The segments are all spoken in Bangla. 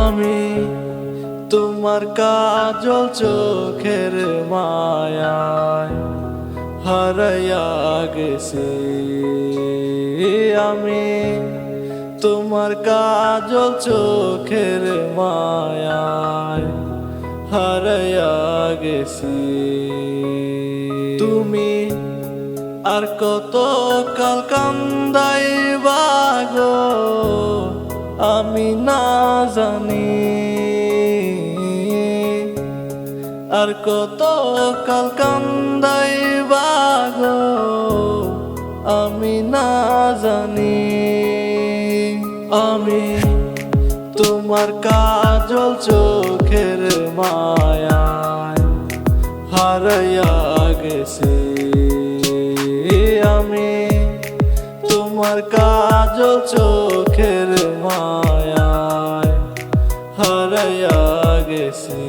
আমি তোমার কাজল চোখের মায়ায় হারাইয়া গেছি। আমি তোমার কাজল চোখের মায়ায় হারাইয়া গেছি। তুমি আর কত কাল কান্দাইবা গো আমি না জানি, আর কত কাল কান্দাইবা গো আমি না জানি। আমি তোমার কাজল চোখের মায়ায় হারাইয়া গেছি। আমি তোমার কাজল চোখের মায়ায় হারাইয়া গেছি।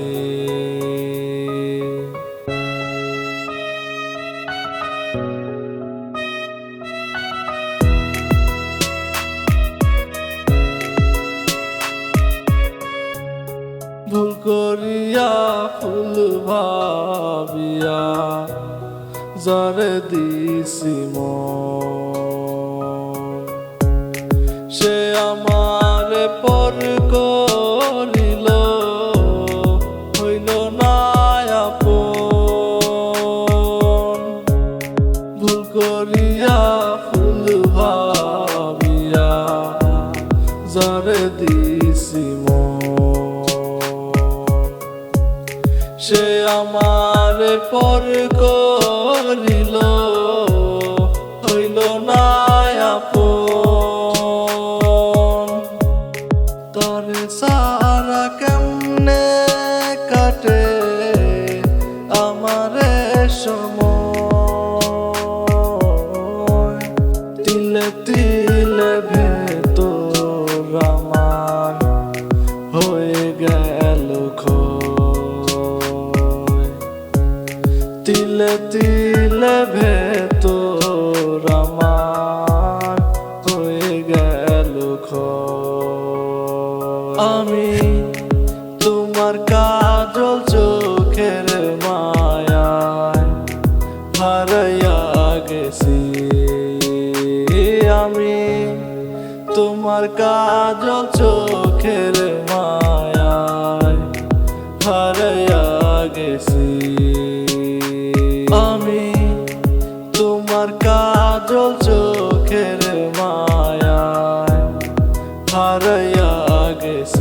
ভুল করিয়া ফুল ভাবিয়া যারে দিছি মন, সে আমারে পর করিল হইল না আপন। ভুল করিয়া ফুল ভাবিয়া যারে দিছি মন, সে আমারে পর করিল হইল না আপন। তরে সারা কেমনে কাটে আমারে সময়, তিলে তিলে ভেতর আমার হয়ে গেল ক্ষয়। তিলে তিলে ভেতর আমার হয়ে গেল ক্ষয়। আমি তোমার কাজল চোখের মায়ায় হারাইয়া গেছি। আমি তোমার কাজল চোখের মায়ায় হারাইয়া গেছি। আমি তোমার কাজল চোখের মায়ায় হারাইয়া গেছি।